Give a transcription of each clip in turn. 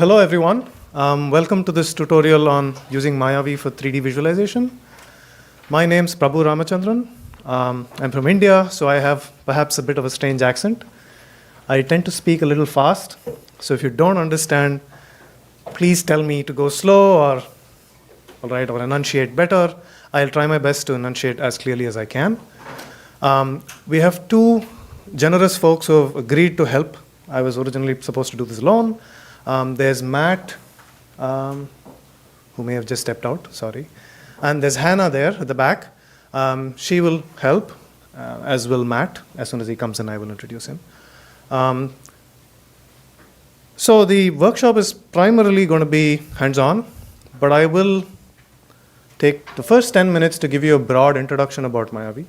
Hello everyone. Welcome to this tutorial on using Mayavi for 3D visualization. My name's Prabhu Ramachandran. I'm from India, so I have perhaps a bit of a strange accent. I tend to speak a little fast, so if you don't understand, please tell me to go slow or enunciate better. I'll try my best to enunciate as clearly as I can. We have two generous folks who have agreed to help. I was originally supposed to do this alone. There's Matt, who may have just stepped out, sorry. And there's Hannah there at the back. She will help, as will Matt. As soon as he comes in, I will introduce him. So the workshop is primarily going to be hands-on, but I will take the first 10 minutes to give you a broad introduction about Mayavi.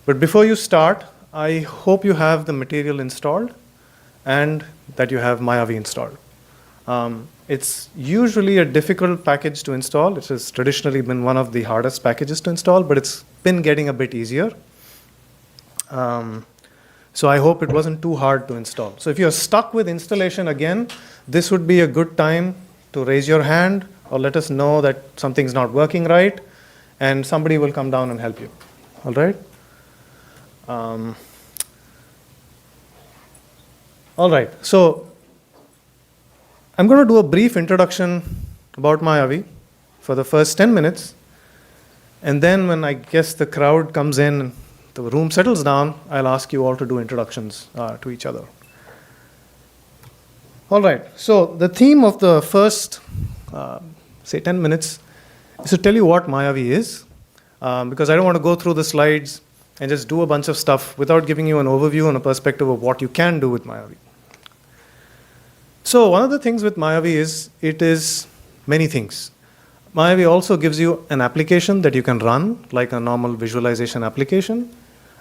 But before you start, I hope you have the material installed and that you have Mayavi installed. It's usually a difficult package to install. It has traditionally been one of the hardest packages to install, but it's been getting a bit easier. So I hope it wasn't too hard to install. So if you're stuck with installation again, this would be a good time to raise your hand or let us know that something's not working right, and somebody will come down and help you. All right? All right, so I'm going to do a brief introduction about Mayavi for the first 10 minutes. And then when I guess the crowd comes in, the room settles down, I'll ask you all to do introductions to each other. All right, so the theme of the first, say 10 minutes is to tell you what Mayavi is, because I don't want to go through the slides and just do a bunch of stuff without giving you an overview and a perspective of what you can do with Mayavi. So one of the things with Mayavi is it is many things. Mayavi also gives you an application that you can run, like a normal visualization application.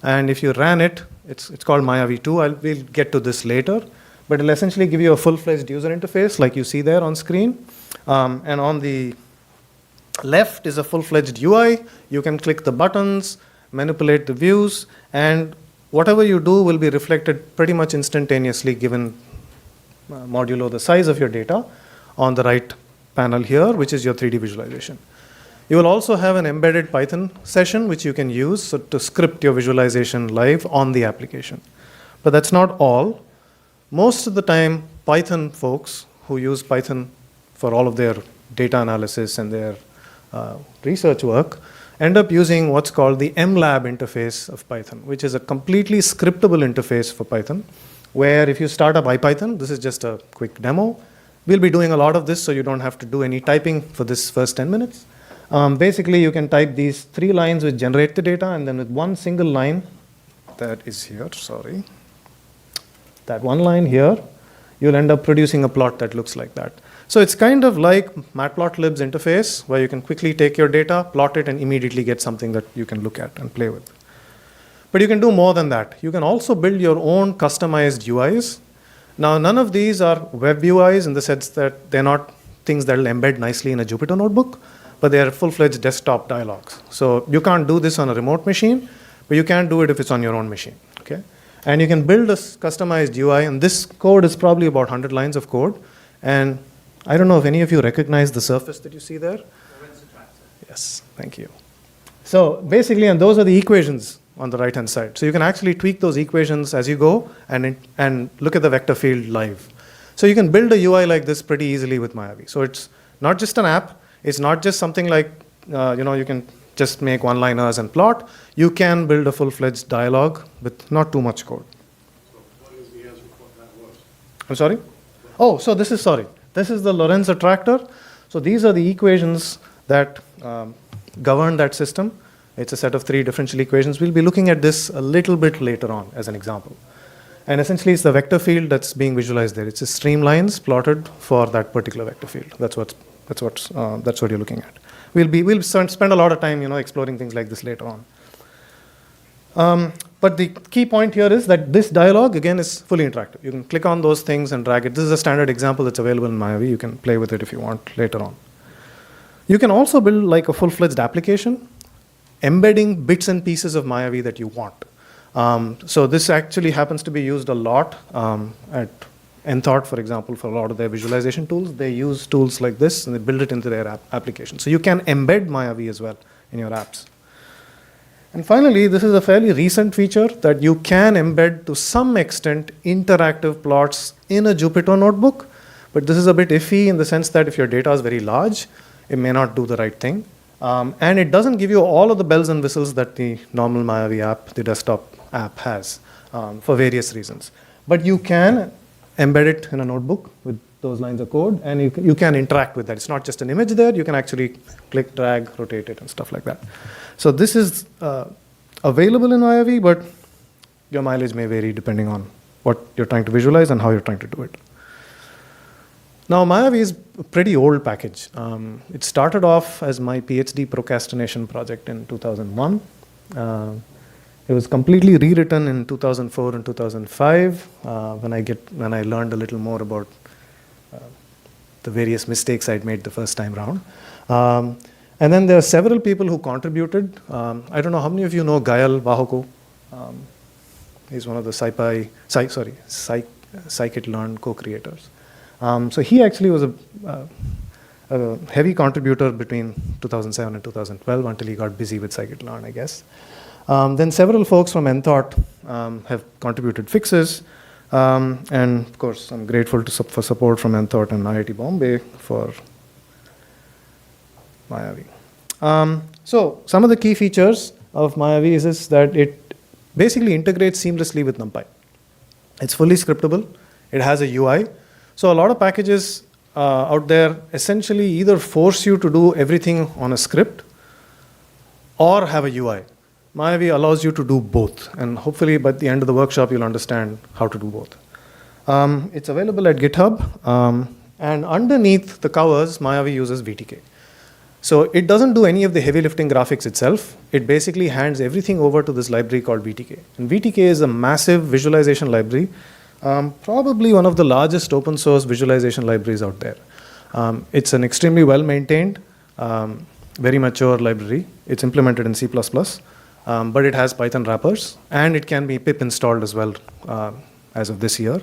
And if you ran it, it's called Mayavi 2. We'll get to this later. But it'll essentially give you a full-fledged user interface like you see there on screen. And on the left is a full-fledged UI. You can click the buttons, manipulate the views, and whatever you do will be reflected pretty much instantaneously given modulo the size of your data on the right panel here, which is your 3D visualization. You will also have an embedded Python session which you can use to script your visualization live on the application. But that's not all. Most of the time, Python folks who use Python for all of their data analysis and their research work end up using what's called the MLab interface of Python, which is a completely scriptable interface for Python, where if you start up IPython, this is just a quick demo. We'll be doing a lot of this, so you don't have to do any typing for this first 10 minutes. Basically, you can type these 3 lines which generate the data, and then with one single line, that is here, sorry, that one line here, you'll end up producing a plot that looks like that. So it's kind of like Matplotlib's interface, where you can quickly take your data, plot it, and immediately get something that you can look at and play with. But you can do more than that. You can also build your own customized UIs. Now, none of these are web UIs in the sense that they're not things that will embed nicely in a Jupyter notebook, but they are full-fledged desktop dialogues. So you can't do this on a remote machine, but you can do it if it's on your own machine. Okay? And you can build a customized UI, and this code is probably about 100 lines of code. And I don't know if any of you recognize the surface that you see there. Yes, thank you. So basically, and those are the equations on the right-hand side. So you can actually tweak those equations as you go and look at the vector field live. So you can build a UI like this pretty easily with Mayavi. So it's not just an app. It's not just something like, you can just make one-liners and plot. You can build a full-fledged dialogue with not too much code. So what is the answer for that was? I'm sorry? Oh, so this is the Lorentz attractor. So these are the equations that govern that system. It's a set of 3 differential equations. We'll be looking at this a little bit later on as an example. And essentially, it's the vector field that's being visualized there. It's a streamlines plotted for that particular vector field. That's what you're looking at. We'll spend a lot of time, exploring things like this later on. But the key point here is that this dialog, again, is fully interactive. You can click on those things and drag it. This is a standard example that's available in Mayavi. You can play with it if you want later on. You can also build like a full-fledged application, embedding bits and pieces of Mayavi that you want. So this actually happens to be used a lot at Nthought, for example, for a lot of their visualization tools, they use tools like this and they build it into their application. So you can embed MayaV as well in your apps. And finally, this is a fairly recent feature that you can embed to some extent interactive plots in a Jupyter notebook. But this is a bit iffy in the sense that if your data is very large, it may not do the right thing. And it doesn't give you all of the bells and whistles that the normal MayaV app, the desktop app, has for various reasons. But you can embed it in a notebook with those lines of code, and you can interact with that. It's not just an image there. You can actually click, drag, rotate it, and stuff like that. So this is available in MayaV, but your mileage may vary depending on what you're trying to visualize and how you're trying to do it. Now, MayaV is a pretty old package. It started off as my PhD procrastination project in 2001. It was completely rewritten in 2004 and 2005 when I learned a little more about the various mistakes I'd made the first time around. And then there are several people who contributed. I don't know how many of you know Gayal Wahoko. He's one of the scikit-learn co-creators. So he actually was a heavy contributor between 2007 and 2012 until he got busy with scikit-learn, I guess. Then several folks from Nthought have contributed fixes. And of course, I'm grateful for support from Nthought and IIT Bombay for MayaV. So some of the key features of MayaV is that it basically integrates seamlessly with NumPy. It's fully scriptable. It has a UI. So a lot of packages out there essentially either force you to do everything on a script or have a UI. MayaV allows you to do both, and hopefully by the end of the workshop you'll understand how to do both. It's available at GitHub, and underneath the covers, MayaV uses VTK. So it doesn't do any of the heavy lifting graphics itself. It basically hands everything over to this library called VTK. And VTK is a massive visualization library, probably one of the largest open source visualization libraries out there. It's an extremely well maintained, very mature library. It's implemented in C++. But it has Python wrappers, and it can be pip installed as well as of this year.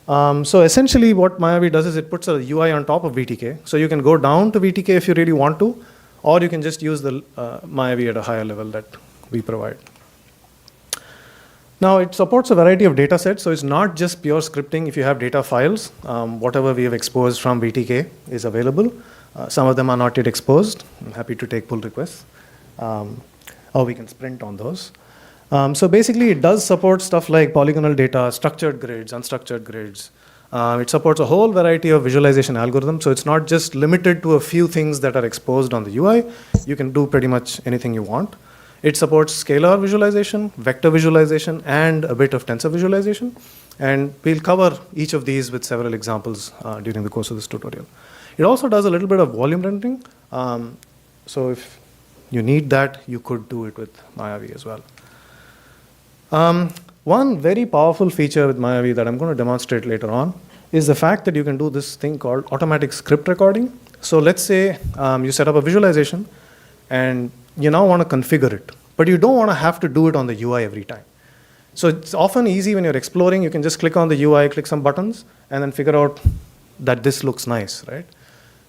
So essentially what MayaV does is it puts a UI on top of VTK. So you can go down to VTK if you really want to, or you can just use the MayaV at a higher level that we provide. Now it supports a variety of data sets, so it's not just pure scripting. If you have data files, whatever we have exposed from VTK is available. Some of them are not yet exposed. I'm happy to take pull requests. Or we can sprint on those. So basically, it does support stuff like polygonal data, structured grids, unstructured grids. It supports a whole variety of visualization algorithms. So it's not just limited to a few things that are exposed on the UI. You can do pretty much anything you want. It supports scalar visualization, vector visualization, and a bit of tensor visualization. And we'll cover each of these with several examples during the course of this tutorial. It also does a little bit of volume rendering. So if you need that, you could do it with MayaV as well. One very powerful feature with MayaV that I'm going to demonstrate later on is the fact that you can do this thing called automatic script recording. So let's say you set up a visualization and you now want to configure it, but you don't want to have to do it on the UI every time. So it's often easy when you're exploring, you can just click on the UI, click some buttons, and then figure out that this looks nice, right?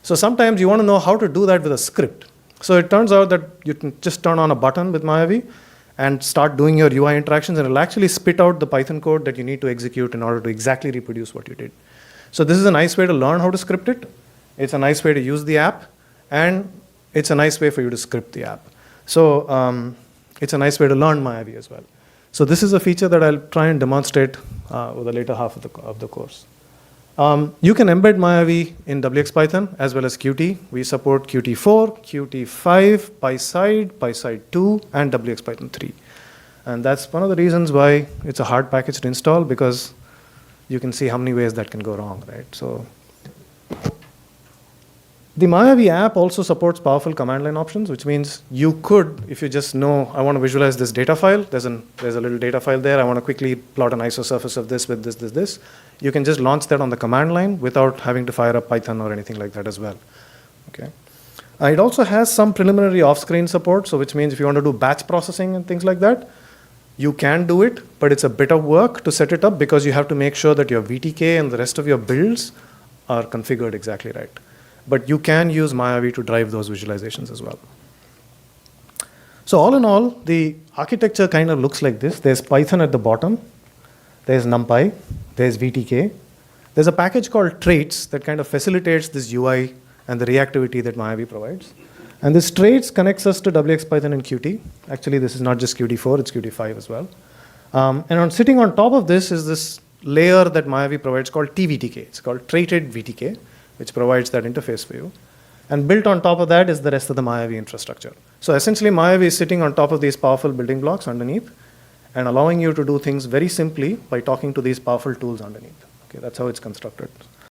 So sometimes you want to know how to do that with a script. So it turns out that you can just turn on a button with MayaV and start doing your UI interactions, and it'll actually spit out the Python code that you need to execute in order to exactly reproduce what you did. So this is a nice way to learn how to script it. It's a nice way to use the app, and it's a nice way for you to script the app. So it's a nice way to learn MayaV as well. So this is a feature that I'll try and demonstrate over the later half of the course. You can embed MayaV in WXPython as well as Qt. We support Qt4, Qt5, PySide, PySide2, and WXPython 3. And that's one of the reasons why it's a hard package to install, because you can see how many ways that can go wrong, right? So the MayaV app also supports powerful command line options, which means you could, if you just know, I want to visualize this data file, there's a little data file there, I want to quickly plot an isosurface of this with this. You can just launch that on the command line without having to fire up Python or anything like that as well. Okay. It also has some preliminary off-screen support, so which means if you want to do batch processing and things like that, You can do it, but it's a bit of work to set it up because you have to make sure that your VTK and the rest of your builds are configured exactly right. But you can use Mayavi to drive those visualizations as well. So all in all, the architecture kind of looks like this. There's Python at the bottom. There's NumPy. There's VTK. There's a package called Traits that kind of facilitates this UI and the reactivity that Mayavi provides. And this Traits connects us to WXPython and Qt. Actually, this is not just Qt4, it's Qt5 as well. Sitting on top of this is this layer that Mayavi provides called TVTK. It's called Traded VTK, which provides that interface for you. And built on top of that is the rest of the Mayavi infrastructure. So essentially, Mayavi is sitting on top of these powerful building blocks underneath and allowing you to do things very simply by talking to these powerful tools underneath. Okay, that's how it's constructed.